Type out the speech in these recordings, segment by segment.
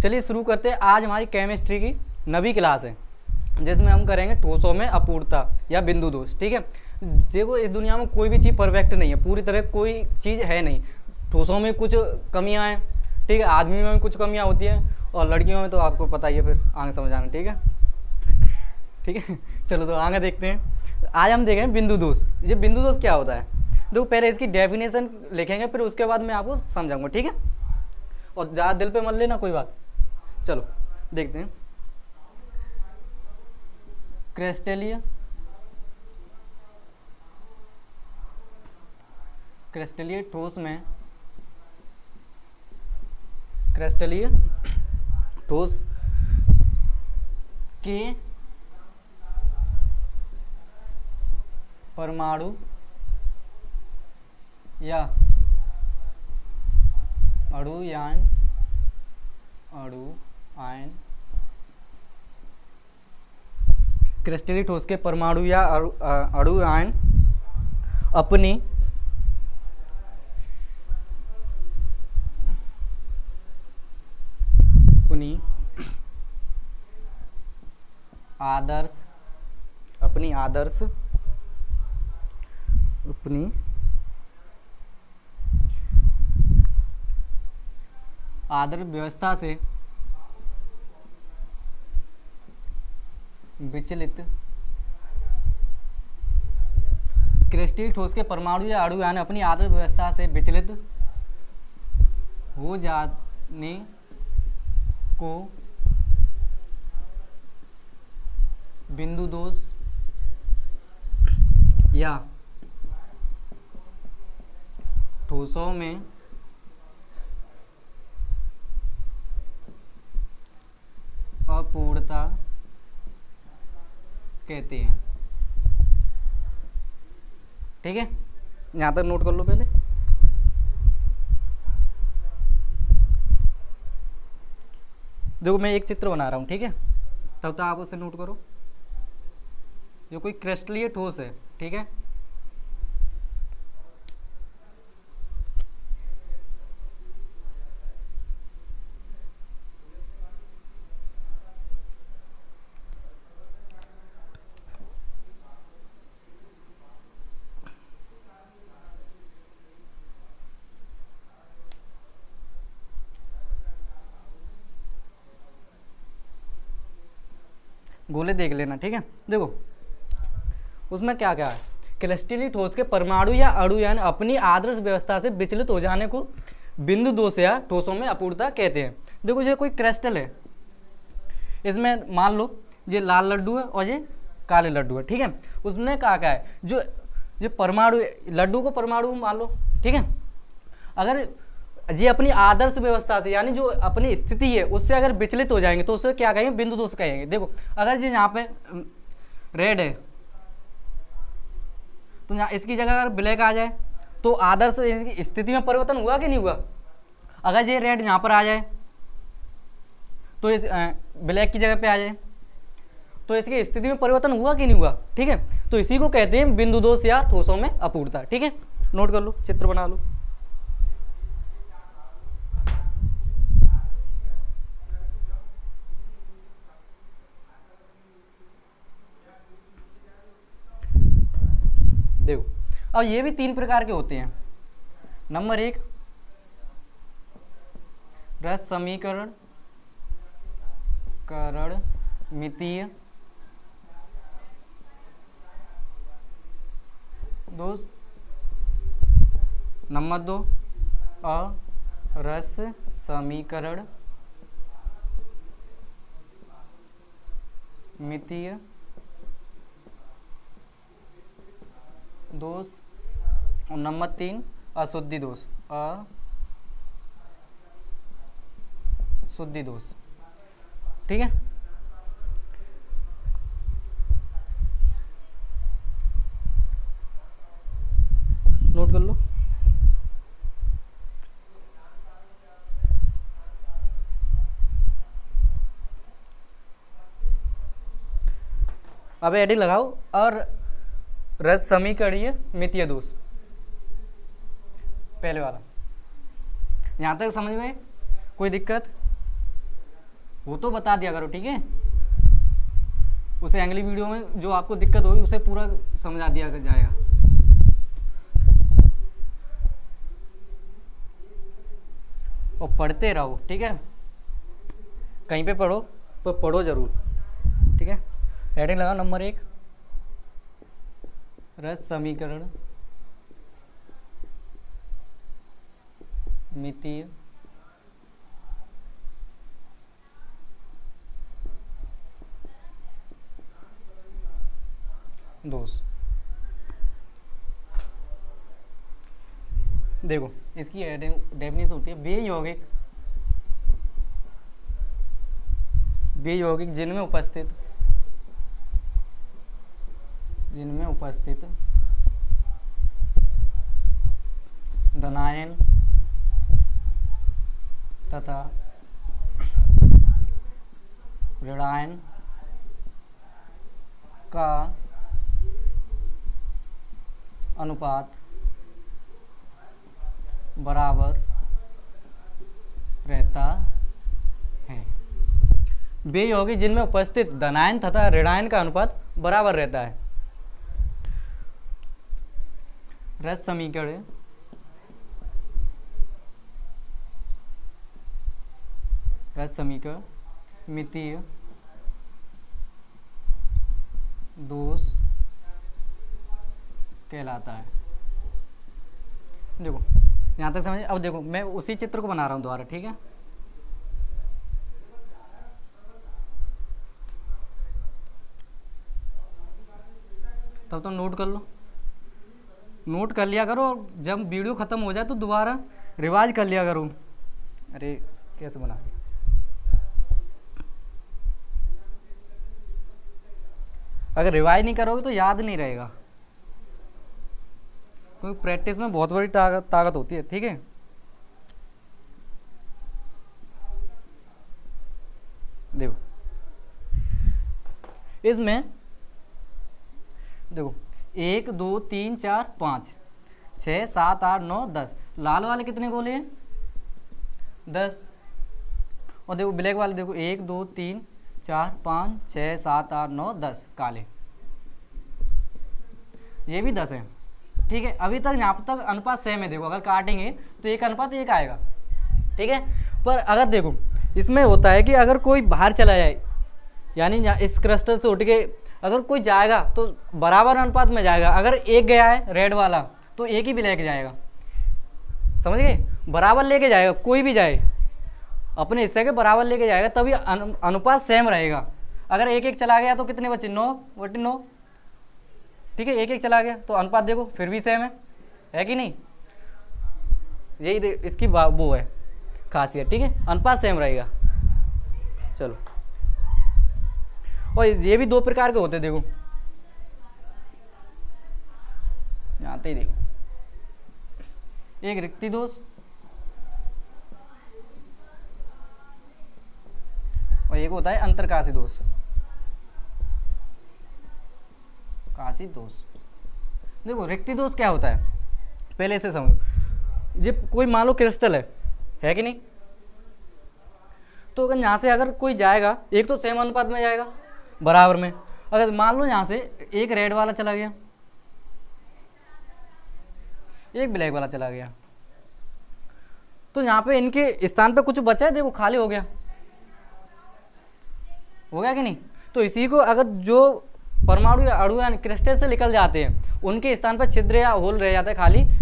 चलिए शुरू करते हैं। आज हमारी केमिस्ट्री की नवी क्लास है जिसमें हम करेंगे ठोसों में अपूर्णता या बिंदु दोष। ठीक है, देखो इस दुनिया में कोई भी चीज़ परफेक्ट नहीं है, पूरी तरह कोई चीज़ है नहीं। ठोसों में कुछ कमियां हैं, ठीक है, आदमी में भी कुछ कमियां होती हैं, और लड़कियों में तो आपको पता ही है, फिर आगे समझ आना। ठीक है, ठीक है। चलो तो आगे देखते हैं। आज हम देखेंगे बिंदु दोष। ये बिंदु दोष क्या होता है, देखो पहले इसकी डेफिनेशन लिखेंगे, फिर उसके बाद मैं आपको समझाऊंगा। ठीक है, और ज़्यादा दिल पे मत लेना कोई बात। चलो देखते हैं। क्रिस्टलीय ठोस में क्रिस्टलीय ठोस के परमाणु या अणुयान क्रिस्टलीय ठोस के परमाणु या अणुयान अपनी आदर्श व्यवस्था से विचलित क्रिस्टलीय ठोस के परमाणु या अणुयान अपनी आदर्श व्यवस्था से विचलित हो जाने को बिंदु दोष या ठोसों में अपूर्णता कहते हैं। ठीक है, यहाँ तक नोट कर लो पहले। देखो मैं एक चित्र बना रहा हूँ, ठीक है, तब तक आप उसे नोट करो। जो कोई क्रिस्टलीय ठोस है, ठीक है, गोले देख लेना। ठीक है, देखो उसमें क्या क्या है। क्रिस्टलीय ठोस के परमाणु या अणुयान अपनी आदर्श व्यवस्था से विचलित हो जाने को बिंदु दोष या ठोसों में अपूर्णता कहते हैं। देखो ये कोई क्रिस्टल है, इसमें मान लो ये लाल लड्डू है और ये काले लड्डू है। ठीक है, उसने कहा क्या है, जो परमाणु लड्डू को परमाणु मान लो, ठीक है, अगर ये अपनी आदर्श व्यवस्था से यानी जो अपनी स्थिति है उससे अगर विचलित हो जाएंगे तो उसे क्या कहेंगे, बिंदु दोष कहेंगे। देखो अगर ये यहाँ पे रेड है तो यहाँ इसकी जगह अगर ब्लैक आ जाए तो आदर्श स्थिति में परिवर्तन हुआ कि नहीं हुआ। अगर ये रेड यहाँ पर आ जाए तो इस ब्लैक की जगह पे आ जाए तो इसकी स्थिति में परिवर्तन हुआ कि नहीं हुआ। ठीक है, तो इसी को कहते हैं बिंदु दोष या ठोसों में अपूर्णता। ठीक है, नोट कर लो, चित्र बना लो। देखो अब ये भी तीन प्रकार के होते हैं। नंबर एक रस समीकरण मितीय दोष। नंबर दो अरस समीकरण मितीय दोष। और नंबर तीन अशुद्धि दोष, अशुद्धि दोष। ठीक है, नोट कर लो। अब एडी लगाओ और रस समीकरणीय मितीय दोष, पहले वाला। यहाँ तक समझ में कोई दिक्कत? वो तो बता दिया करो, ठीक है। उसे अगली वीडियो में जो आपको दिक्कत होगी उसे पूरा समझा दिया जाएगा। और पढ़ते रहो, ठीक है। कहीं पे पढ़ो पर पढ़ो ज़रूर, ठीक है। हेडिंग लगा नंबर 1, रस समीकरण मितीय दोष। देखो इसकी डेफिनेशन होती है बेयौगिक जिनमें उपस्थित धनायन तथा ऋणायन का अनुपात बराबर रहता है। बेयौगिक जिनमें उपस्थित धनायन तथा ऋणायन का अनुपात बराबर रहता है। रस समीकरण मितीय दोष कहलाता है। देखो यहाँ तक समझ। अब देखो मैं उसी चित्र को बना रहा हूँ दोबारा, ठीक है। तब तो नोट कर लो, नोट कर लिया करो। जब वीडियो ख़त्म हो जाए तो दोबारा रिवाइज कर लिया करो। अरे कैसे बना दिया। अगर रिवाइज नहीं करोगे तो याद नहीं रहेगा, क्योंकि प्रैक्टिस में बहुत बड़ी ताकत होती है, ठीक है। देखो इसमें देखो 1 2 3 4 5 6 7 8 9 10 लाल वाले कितने गोले हैं? 10। और देखो ब्लैक वाले देखो 1 2 3 4 5 6 7 8 9 10 काले, ये भी 10 है, ठीक है। अभी तक यहाँ तक अनुपात सेम है। देखो अगर काटेंगे तो 1:1 आएगा, ठीक है। पर अगर देखो इसमें होता है कि अगर कोई बाहर चला जाए, यानी इस क्लस्टर से उठ के अगर कोई जाएगा तो बराबर अनुपात में जाएगा। अगर एक गया है रेड वाला तो एक ही भी लेके जाएगा, समझ गए। बराबर लेके जाएगा, कोई भी जाए अपने हिस्से के बराबर लेके जाएगा, तभी अनुपात सेम रहेगा। अगर एक एक चला गया तो कितने बचे? 9/9, ठीक है। एक एक चला गया तो अनुपात देखो फिर भी सेम है कि नहीं। यही इसकी वो है खासियत, ठीक है। अनुपात सेम रहेगा। चलो, और ये भी 2 प्रकार के होते हैं। देखो यहाँ पे देखो, एक रिक्ति दोष और एक होता है अंतरकाशी दोष। काशी दोष। देखो रिक्ति दोष क्या होता है पहले से समझो। जब कोई मान लो क्रिस्टल है कि नहीं, तो अगर यहाँ से अगर कोई जाएगा, एक तो सेम अनुपात में जाएगा बराबर में। अगर मान लो यहाँ से एक रेड वाला चला गया, एक ब्लैक वाला चला गया, तो यहाँ पे इनके स्थान पे कुछ बचा है, देखो खाली हो गया कि नहीं। तो इसी को अगर जो परमाणु या अणु या क्रिस्टल से निकल जाते हैं उनके स्थान पर छिद्र या होल रह जाता है,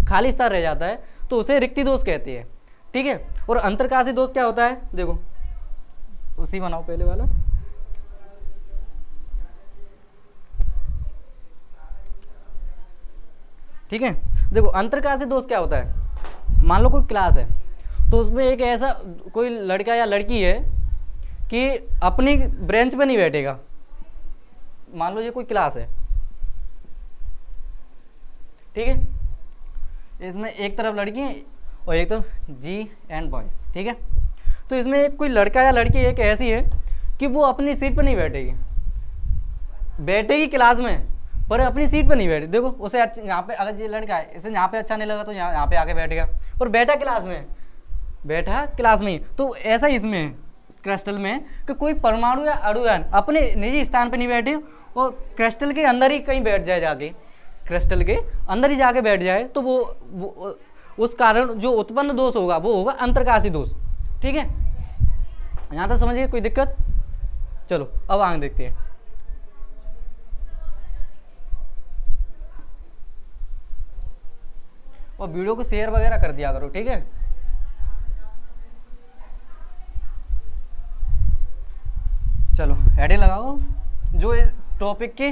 खाली स्थान रह जाता है, तो उसे रिक्ति दोष कहते हैं, ठीक है। और अंतरकाशी दोष क्या होता है? देखो उसी बनाओ पहले वाला, ठीक है। देखो अंतरकाशी दोष क्या होता है? मान लो कोई क्लास है तो उसमें एक ऐसा कोई लड़का या लड़की है कि अपनी ब्रेंच पे नहीं बैठेगा। मान लो ये कोई क्लास है, ठीक है। इसमें एक तरफ लड़की है और एक तरफ जी एंड बॉयज, ठीक है। तो इसमें एक कोई लड़का या लड़की एक ऐसी है कि वो अपनी सीट पर नहीं बैठेगी क्लास में, पर अपनी सीट पर नहीं बैठे। देखो उसे यहाँ पे, अगर ये लड़का है इसे यहाँ पे अच्छा नहीं लगा तो यहाँ पे आके बैठेगा, पर बैठा क्लास में ही। तो ऐसा ही इसमें है क्रिस्टल में कि कोई परमाणु या अणुयान अपने निजी स्थान पर नहीं बैठे और क्रिस्टल के अंदर ही कहीं बैठ जाए, जाके क्रिस्टल के अंदर ही जाके बैठ जाए, तो वो उस कारण जो उत्पन्न दोष होगा वो होगा अंतर्काशी दोष। ठीक है, यहाँ तक समझिए, कोई दिक्कत? चलो अब आगे देखते हैं। और वीडियो को शेयर वगैरह कर दिया करो, ठीक है। चलो हेडिंग लगाओ। जो इस टॉपिक के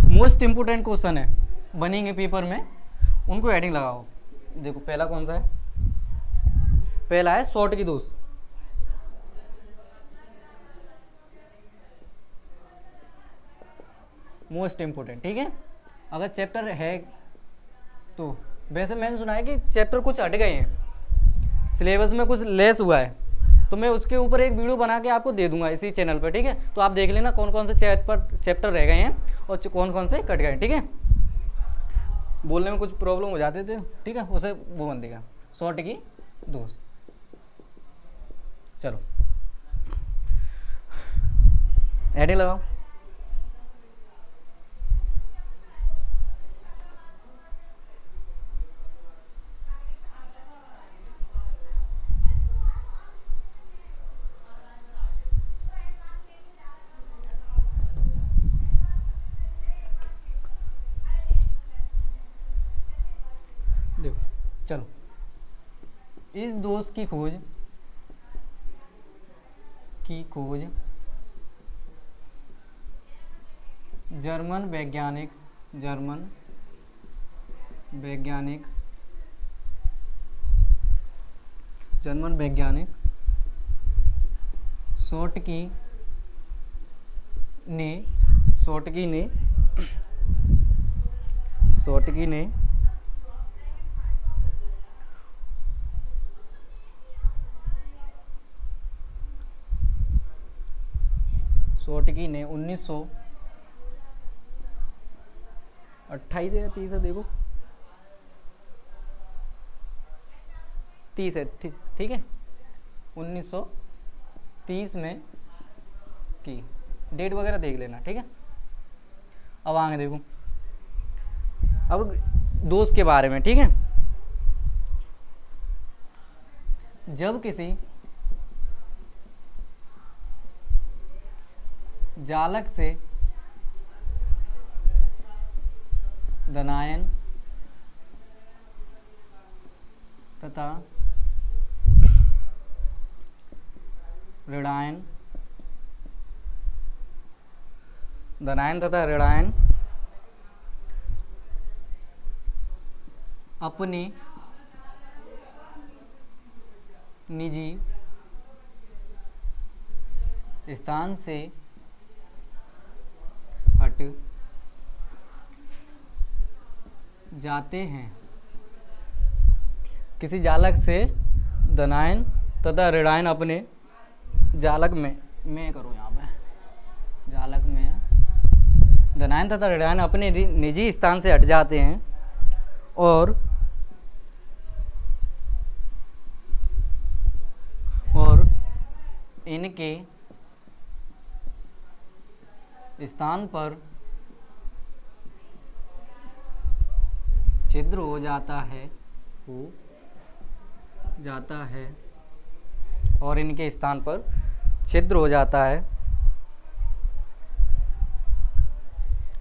मोस्ट इम्पोर्टेंट क्वेश्चन है बनेंगे पेपर में, उनको हेडिंग लगाओ। देखो पहला कौन सा है? पहला है शॉर्ट की दोष। मोस्ट इम्पोर्टेंट, ठीक है। अगर चैप्टर है तो, वैसे मैंने सुना है कि चैप्टर कुछ हट गए हैं, सिलेबस में कुछ लेस हुआ है, तो मैं उसके ऊपर एक वीडियो बना के आपको दे दूंगा इसी चैनल पर, ठीक है। तो आप देख लेना कौन कौन से चैप्टर रह गए हैं और कौन कौन से कट गए, ठीक है। बोलने में कुछ प्रॉब्लम हो जाते थे, ठीक है, उसे वो बन देगा शॉर्ट की दोष। चलो हेडिंग लगाओ। देखो चलो, इस दोष की खोज जर्मन वैज्ञानिक शॉर्टकी ने 1928 या 30 है, देखो 30 है, ठीक है, 1930 में की। डेट वगैरह देख लेना, ठीक है। अब आगे देखो, अब दोष के बारे में, ठीक है। जब किसी जालक से धनायन तथा ऋणायन अपने निजी स्थान से हट जाते हैं। किसी जालक से धनायन तथा ऋणायन अपने जालक में करो, यहाँ पे जालक में धनायन तथा ऋणायन अपने निजी स्थान से हट जाते हैं और इनके स्थान पर छिद्र हो जाता है और इनके स्थान पर छिद्र हो जाता है।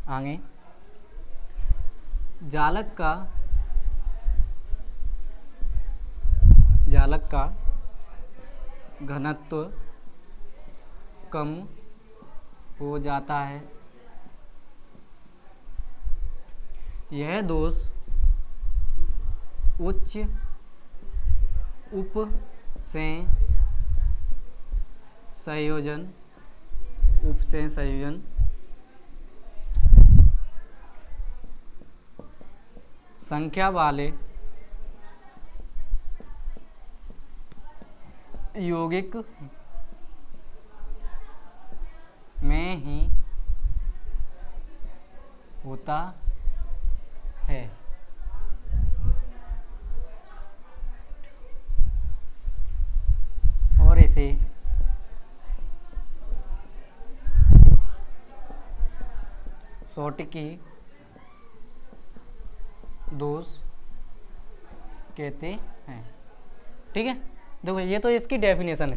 आगे जालक का घनत्व कम हो जाता है। यह दोष उच्च उपसंयोजन संख्या वाले यौगिक में ही होता है। और इसे शॉर्टकी दोष कहते हैं। ठीक है, देखो ये तो इसकी डेफिनेशन है।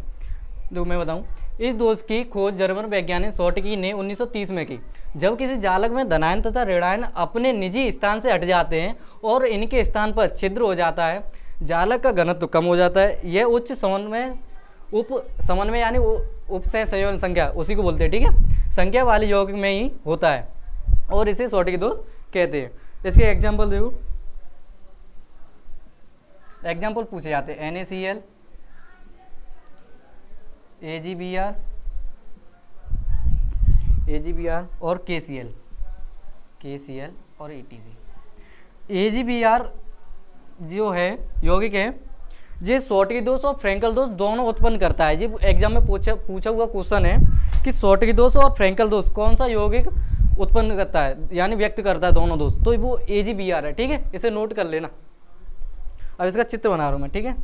देखो मैं बताऊं, इस दोष की खोज जर्मन वैज्ञानिक शॉर्टकी ने 1930 में की, जब किसी जालक में धनायन तथा ऋणायन अपने निजी स्थान से हट जाते हैं और इनके स्थान पर छिद्र हो जाता है, जालक का घनत्व कम हो जाता है। यह उच्च समन्वय उप समन्वय यानी उपसय संयोजन संख्या उसी को बोलते हैं। ठीक है, संख्या वाले यौगिक में ही होता है और इसे शॉर्टकी दोष कहते हैं। इसके एग्जाम्पल देखो, एग्जाम्पल पूछे जाते हैं NaCl, AgBr और KCl और ATC। AgBr जो है यौगिक है, ये शॉर्टकी दोष और फ्रैंकल दोष दोनों उत्पन्न करता है। ये एग्जाम में पूछा हुआ क्वेश्चन है कि शॉर्टकी दोष और फ्रैंकल दोष कौन सा यौगिक उत्पन्न करता है, यानी व्यक्त करता है दोनों दोष, तो वो AgBr है। ठीक है, इसे नोट कर लेना। अब इसका चित्र बना रहा हूं मैं। ठीक है,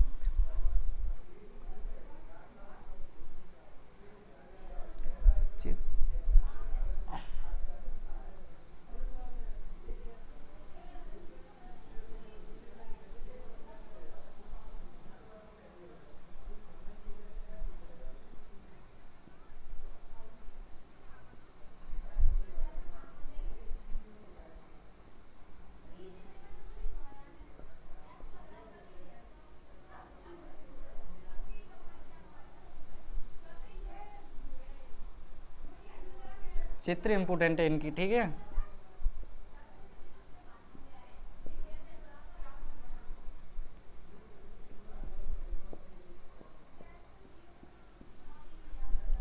चित्र इंपोर्टेंट है इनकी। ठीक है,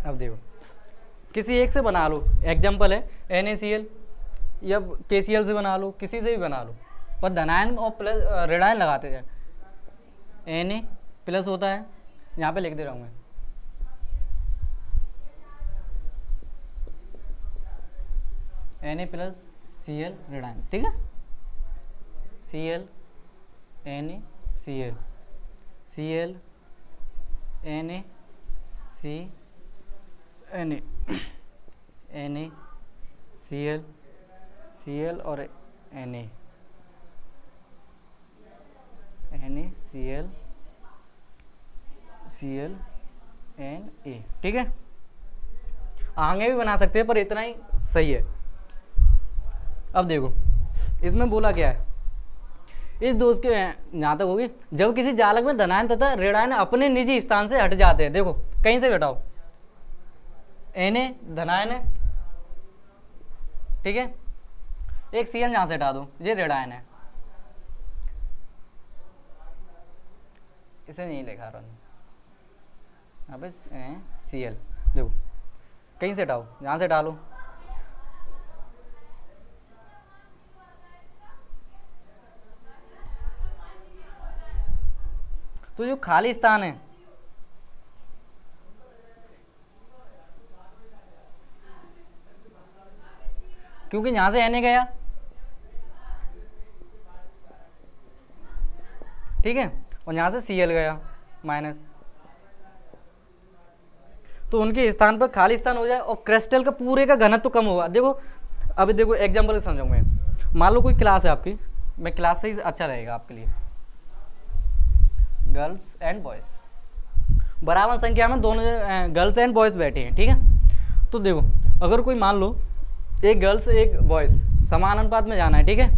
अब देखो किसी एक से बना लो, एग्जाम्पल है NaCl या KCl से बना लो, किसी से भी बना लो, पर धनायन और प्लस ऋणायन लगाते जाए। Na प्लस होता है, यहाँ पे लिख दे रहा हूँ मैं, Na प्लस Cl ऋणायन। ठीक है, Cl Na Cl Cl Na C Na Na Cl Cl और Na Na Cl Cl Na। ठीक है, आगे भी बना सकते हैं पर इतना ही सही है। अब देखो इसमें बोला क्या है, इस दोष के यहाँ तक होगी, जब किसी जालक में धनायन तथा ऋणायन अपने निजी स्थान से हट जाते हैं। देखो कहीं से हटाओ, Na धनायन है, ठीक है, एक Cl यहाँ से हटा दो, ये ऋणायन है, इसे नहीं लिखा रहा यहाँ पे Cl। देखो कहीं से हटाओ, यहाँ से डालो, तो जो खाली स्थान है क्योंकि यहां से Na गया, ठीक है, और यहां से Cl गया माइनस, तो उनके स्थान पर खाली स्थान हो जाए और क्रिस्टल का पूरे का घनत्व तो कम होगा। देखो अभी देखो एग्जांपल समझाऊंगा मैं। मान लो कोई क्लास है आपकी, मैं क्लास से ही अच्छा रहेगा आपके लिए, गर्ल्स एंड बॉयज़, बराबर संख्या में दोनों गर्ल्स एंड बॉयज़ बैठे हैं। ठीक है, तो देखो अगर कोई मान लो एक गर्ल्स एक बॉयज़ समान अनुपात में जाना है, ठीक है,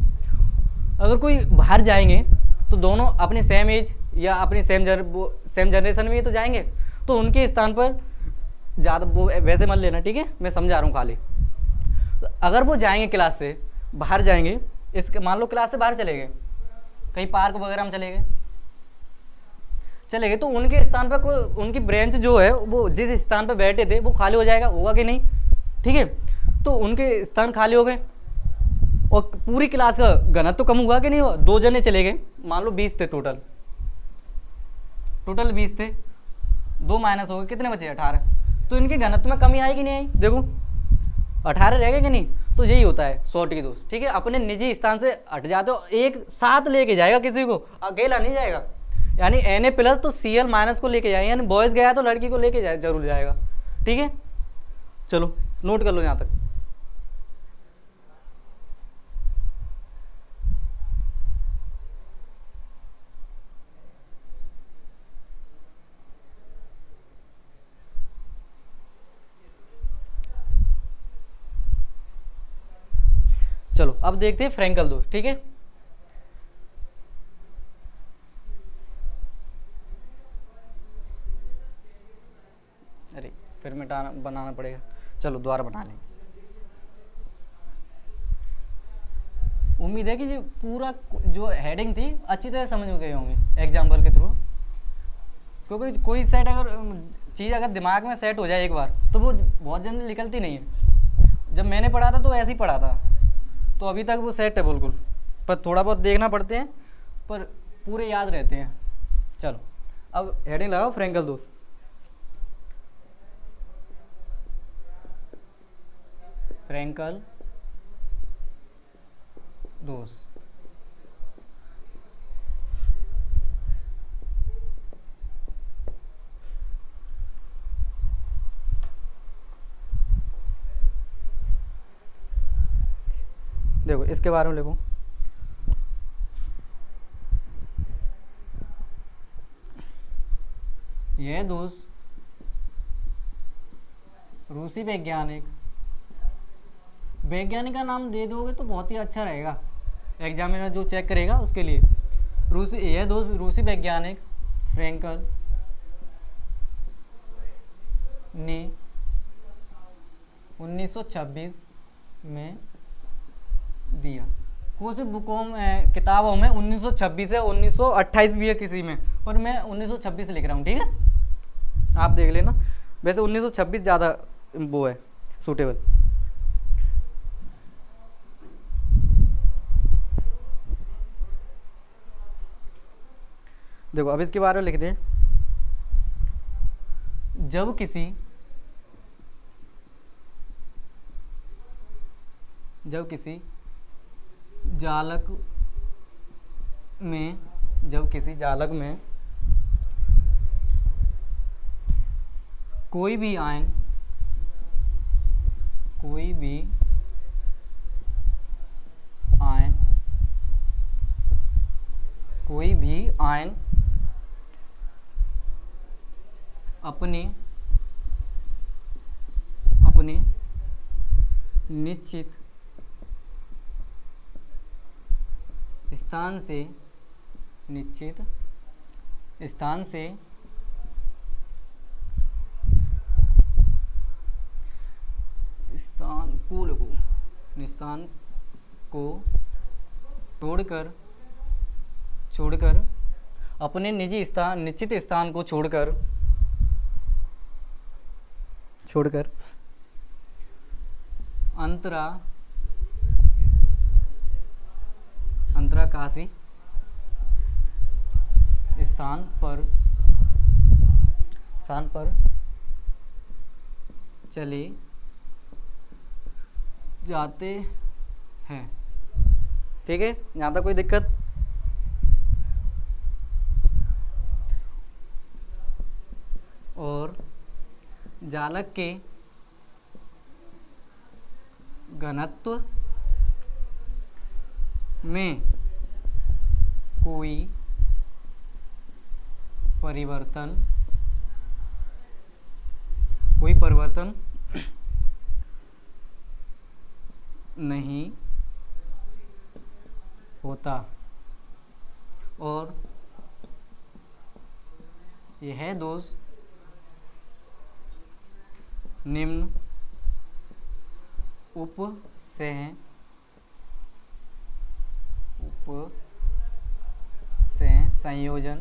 अगर कोई बाहर जाएंगे तो दोनों अपनी सेम एज या अपनी सेम जनरेशन में ही तो जाएंगे, तो उनके स्थान पर ज़्यादा वो वैसे मत लेना। ठीक है, मैं समझा रहा हूँ खाली। तो अगर वो जाएंगे क्लास से बाहर जाएंगे, इसके मान लो क्लास से बाहर चले गए, कहीं पार्क वगैरह में चले गए, तो उनके स्थान पर कोई उनकी ब्रेंच जो है वो जिस स्थान पर बैठे थे वो खाली हो जाएगा, होगा कि नहीं? ठीक है, तो उनके स्थान खाली हो गए और पूरी क्लास का घनत्व तो कम हुआ कि नहीं हुआ? 2 जने चले गए, मान लो 20 थे टोटल 20 थे, 2 माइनस हो गए, कितने बचे? 18। तो इनके घनत्व में कमी आई कि नहीं आई? देखो 18 रह गए कि नहीं? तो यही होता है शॉर्टकी दोष। ठीक है, अपने निजी स्थान से हट जाते हो, एक साथ लेके जाएगा, किसी को अकेला नहीं जाएगा। यानी Na प्लस तो Cl माइनस को लेके जाएगा, यानी बॉयज़ गया तो लड़की को लेके जरूर जाएगा। ठीक है, चलो नोट कर लो यहाँ तक। अब देखते हैं फ्रैंकल दोष, ठीक है। अरे फिर मिटाना बनाना पड़ेगा, चलो दोबारा बना लेंगे। उम्मीद है कि जो पूरा जो हेडिंग थी अच्छी तरह समझ में गए होंगे एग्जाम्पल के थ्रू, क्योंकि कोई सेट अगर चीज़ अगर दिमाग में सेट हो जाए एक बार तो वो बहुत जल्दी निकलती नहीं है। जब मैंने पढ़ा था तो ऐसे ही पढ़ा था, तो अभी तक वो सेट है बिल्कुल, पर थोड़ा बहुत देखना पड़ते हैं, पर पूरे याद रहते हैं। चलो अब हेडिंग लगाओ फ्रैंकल दोष। फ्रैंकल दोष देखो इसके बारे में लिखो। यह दोष रूसी वैज्ञानिक का नाम दे दोगे तो बहुत ही अच्छा रहेगा, एग्जामिनर जो चेक करेगा उसके लिए। यह दोष रूसी वैज्ञानिक फ्रैंकल ने 1926 में दिया। कुछ बुकों में किताबों में 1926 है, 1928 भी है किसी में, पर मैं 1926 लिख रहा हूँ, ठीक है, आप देख लेना। वैसे 1926 ज़्यादा वो है सूटेबल। देखो अब इसके बारे में लिख दें। जब किसी जालक में कोई भी आयन अपने निश्चित स्थान से स्थान को छोड़कर अपने निश्चित स्थान को छोड़कर अंतराकाशी स्थान पर चले जाते हैं, ठीक है, यहाँ तक कोई दिक्कत? और जालक के घनत्व में कोई परिवर्तन नहीं होता, और यह दोष निम्न उपसह संयोजन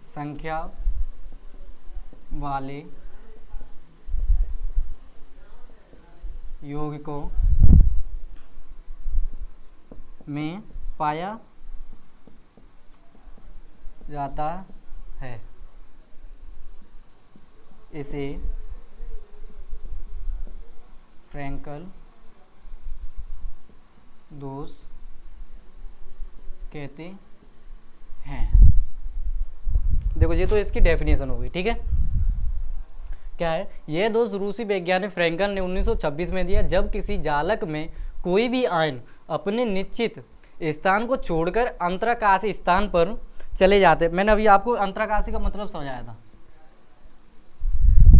संख्या वाले यौगिकों में पाया जाता है। इसे फ्रैंकल दोष कहते हैं। देखो ये तो इसकी डेफिनेशन हो गई, ठीक है। क्या है? यह दोष रूसी वैज्ञानिक फ्रैंकल ने 1926 में दिया जब किसी जालक में कोई भी आयन अपने निश्चित स्थान को छोड़कर अंतराकाशी स्थान पर चले जाते। मैंने अभी आपको अंतराकाशी का मतलब समझाया था।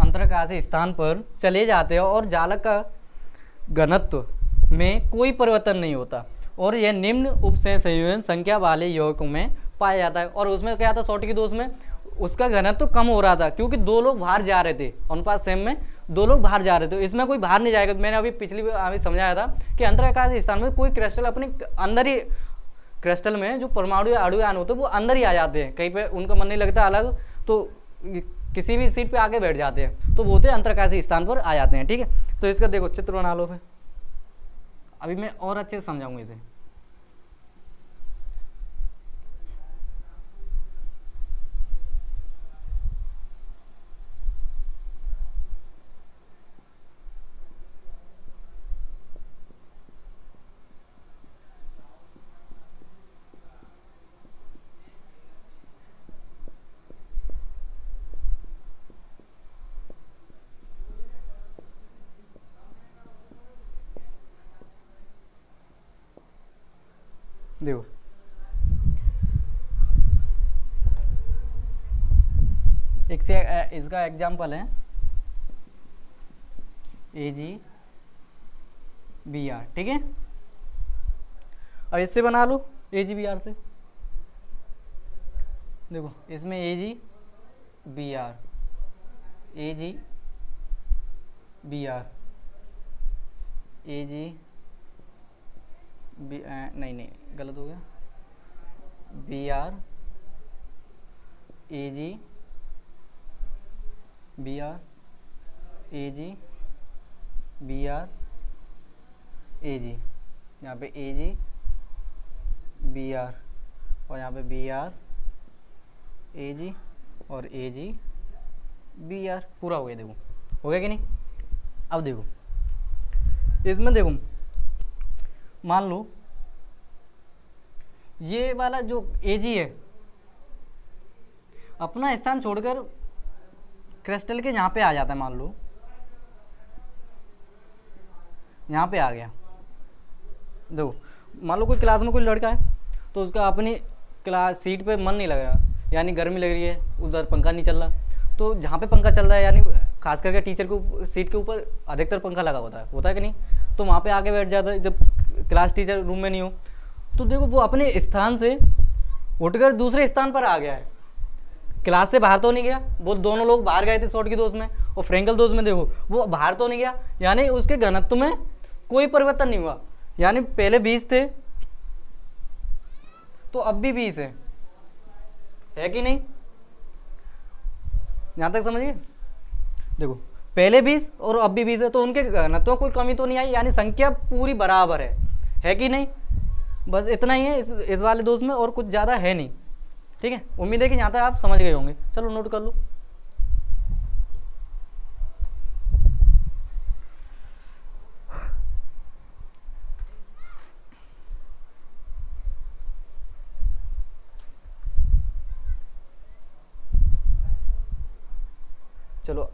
अंतराकाशीय स्थान पर चले जाते हैं और जालक का घनत्व में कोई परिवर्तन नहीं होता और यह निम्न उपसय संयोजन संख्या वाले यौगिकों में पाया जाता है। और उसमें क्या था, शॉर्ट की दोष में उसका घनत्व कम हो रहा था क्योंकि दो लोग बाहर जा रहे थे, अनुपात सेम में दो लोग बाहर जा रहे थे। इसमें कोई बाहर नहीं जाएगा। मैंने अभी अभी समझाया था कि अंतराकाशीय स्थान में कोई क्रिस्टल अपने अंदर ही, क्रिस्टल में जो परमाणु या अणु होते हैं वो अंदर ही आ जाते हैं, कहीं पे उनका मन नहीं लगता अलग, तो किसी भी सीट पे आके बैठ जाते हैं, तो वो होते अंतराकाशीय स्थान पर आ जाते हैं। ठीक है, तो इसका देखो चित्र बना लो फिर, अभी मैं और अच्छे से समझाऊंगा इसे। देखो एक से इसका एग्जाम्पल है AgBr। ठीक है, अब इससे बना लो AgBr से। देखो इसमें AgBr नहीं गलत हो गया, Br Ag, यहाँ पे AgBr और यहाँ पे Br Ag और AgBr, पूरा हो गया। देखो हो गया कि नहीं। अब देखो इसमें, देखो मान लो ये वाला जो Ag है अपना स्थान छोड़कर क्रिस्टल के यहाँ पे आ जाता है, मान लो यहाँ पे आ गया। देखो मान लो कोई क्लास में कोई लड़का है तो उसका अपनी क्लास सीट पे मन नहीं लग रहा, यानी गर्मी लग रही है, उधर पंखा नहीं चल रहा, तो जहाँ पे पंखा चल रहा है, यानी खास करके टीचर को सीट के ऊपर अधिकतर पंखा लगा होता है कि नहीं, तो वहाँ पे आके बैठ जाता है जब क्लास टीचर रूम में नहीं हो। तो देखो वो अपने स्थान से उठकर दूसरे स्थान पर आ गया है, क्लास से बाहर तो नहीं गया। वो दोनों लोग बाहर गए थे शॉर्ट की दोष में और फ्रेंकल दोष में, देखो वो बाहर तो नहीं गया, यानी उसके घनत्व में कोई परिवर्तन नहीं हुआ, यानी पहले 20 थे तो अब भी 20 है कि नहीं, यहां तक समझिए। देखो पहले 20 और अब भी 20 है, तो उनके घनत्व कोई कमी तो नहीं आई, यानी संख्या पूरी बराबर है कि नहीं। बस इतना ही है इस वाले दोष में, और कुछ ज़्यादा है नहीं। ठीक है, उम्मीद है कि यहाँ तक आप समझ गए होंगे। चलो नोट कर लो। चलो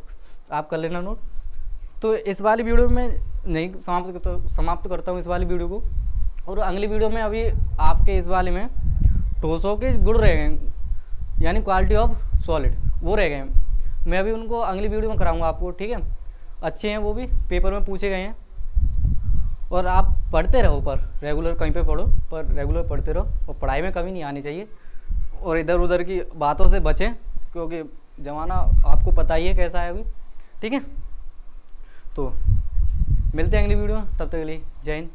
आप कर लेना नोट। तो इस वाली वीडियो में नहीं समाप्त करता हूँ इस वाली वीडियो को, और अगली वीडियो में अभी आपके इस वाले में ठोसों के गुण रह गए, यानी क्वालिटी ऑफ सॉलिड वो रह गए हैं। मैं अभी उनको अगली वीडियो में कराऊंगा आपको। ठीक है, अच्छे हैं वो भी, पेपर में पूछे गए हैं। और आप पढ़ते रहो, पर रेगुलर कहीं पे पढ़ो, पर रेगुलर पढ़ते रहो, और पढ़ाई में कमी नहीं आनी चाहिए, और इधर उधर की बातों से बचें, क्योंकि ज़माना आपको पता ही है कैसा है अभी। ठीक है, तो मिलते हैं अगली वीडियो में, तब तक के लिए जय हिंद।